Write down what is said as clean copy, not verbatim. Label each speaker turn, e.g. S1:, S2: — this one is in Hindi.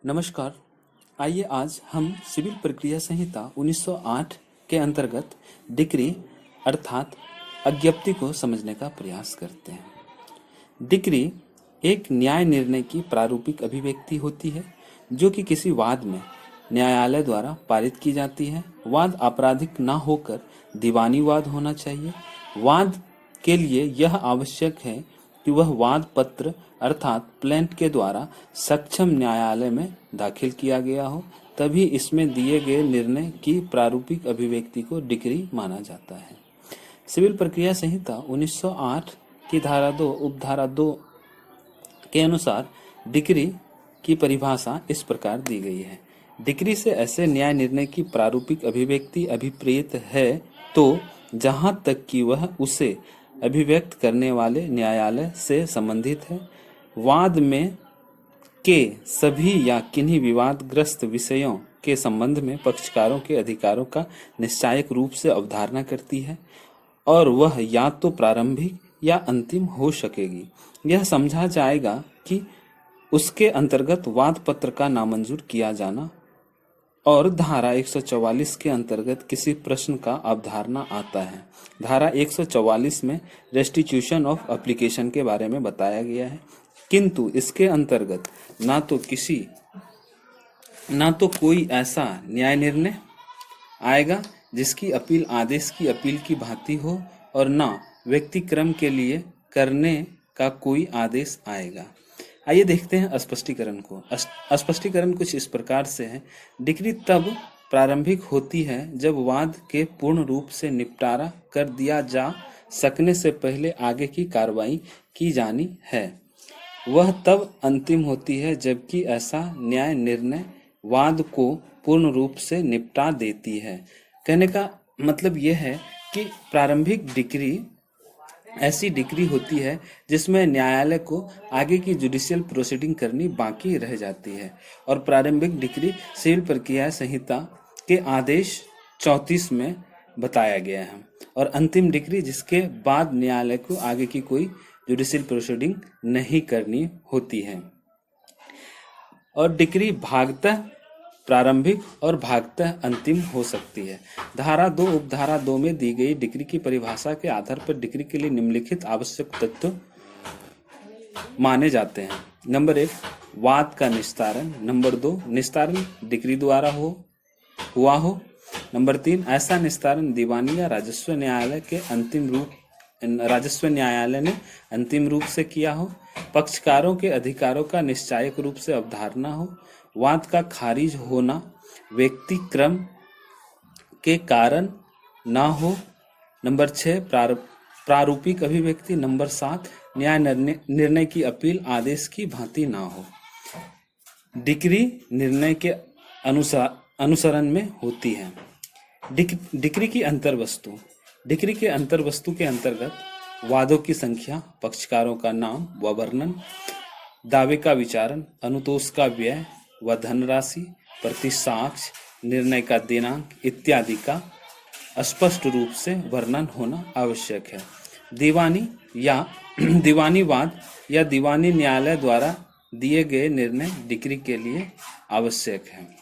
S1: नमस्कार। आइए आज हम सिविल प्रक्रिया संहिता 1908 के अंतर्गत डिक्री अर्थात अज्ञप्ति को समझने का प्रयास करते हैं। डिक्री एक न्याय निर्णय की प्रारूपिक अभिव्यक्ति होती है जो कि किसी वाद में न्यायालय द्वारा पारित की जाती है। वाद आपराधिक न होकर दीवानी वाद होना चाहिए। वाद के लिए यह आवश्यक है कि वह वाद पत्र अर्थात प्लेंट के द्वारा सक्षम न्यायालय में दाखिल किया गया हो, तभी इसमें दिए गए निर्णय की प्रारूपिक अभिव्यक्ति को डिक्री माना जाता है। सिविल प्रक्रिया संहिता 1908 की धारा 2 उपधारा 2 के अनुसार डिक्री की परिभाषा इस प्रकार दी गई है। डिक्री से ऐसे न्याय निर्णय की प्रारूपिक अभिव्यक्ति अभिप्रेत है तो जहां तक कि वह उसे अभिव्यक्त करने वाले न्यायालय से संबंधित है, वाद में के सभी या किन्हीं विवादग्रस्त विषयों के संबंध में पक्षकारों के अधिकारों का निश्चायक रूप से अवधारणा करती है और वह या तो प्रारंभिक या अंतिम हो सकेगी। यह समझा जाएगा कि उसके अंतर्गत वाद पत्र का नामंजूर किया जाना और धारा 144 के अंतर्गत किसी प्रश्न का अवधारणा आता है। धारा 144 में रेस्टिट्यूशन ऑफ एप्लीकेशन के बारे में बताया गया है, किंतु इसके अंतर्गत ना तो कोई ऐसा न्याय निर्णय आएगा जिसकी अपील आदेश की अपील की भांति हो और न व्यक्तिक्रम के लिए करने का कोई आदेश आएगा। आइए देखते हैं स्पष्टीकरण को। स्पष्टीकरण कुछ इस प्रकार से है। डिक्री तब प्रारंभिक होती है जब वाद के पूर्ण रूप से निपटारा कर दिया जा सकने से पहले आगे की कार्रवाई की जानी है। वह तब अंतिम होती है जबकि ऐसा न्याय निर्णय वाद को पूर्ण रूप से निपटा देती है। कहने का मतलब यह है कि प्रारंभिक डिक्री ऐसी डिक्री होती है जिसमें न्यायालय को आगे की जुडिशियल प्रोसीडिंग करनी बाकी रह जाती है और प्रारंभिक डिक्री सिविल प्रक्रिया संहिता के आदेश 34 में बताया गया है और अंतिम डिक्री जिसके बाद न्यायालय को आगे की कोई जुडिशियल प्रोसीडिंग नहीं करनी होती है। और डिक्री भागतः प्रारंभिक और भागतः अंतिम हो सकती है। धारा 2 उपधारा 2 में दी गई डिक्री की परिभाषा के आधार पर डिक्री के लिए निम्नलिखित आवश्यक तत्व माने जाते हैं। नंबर 1 वाद का निस्तारण। नंबर 2 निस्तारण डिक्री द्वारा हुआ हो। नंबर 3 ऐसा निस्तारण दीवानी या राजस्व न्यायालय ने अंतिम रूप से किया हो। पक्षकारों के अधिकारों का निश्चायक रूप से अवधारणा हो। वाद का खारिज होना व्यक्तिक्रम के कारण ना हो। नंबर 6 प्रारूपिक अभिव्यक्ति। नंबर 7 न्याय निर्णय की अपील आदेश की भांति ना हो। डिक्री निर्णय के अनुसरण में होती है। डिक्री की अंतर्वस्तु। डिक्री के अंतर्वस्तु के अंतर्गत वादों की संख्या, पक्षकारों का नाम व वर्णन, दावे का विचारण, अनुतोष का व्यय व धनराशि, प्रतिसाक्ष्य, निर्णय का दिनांक इत्यादि का स्पष्ट रूप से वर्णन होना आवश्यक है। दीवानी वाद या दीवानी न्यायालय द्वारा दिए गए निर्णय डिक्री के लिए आवश्यक है।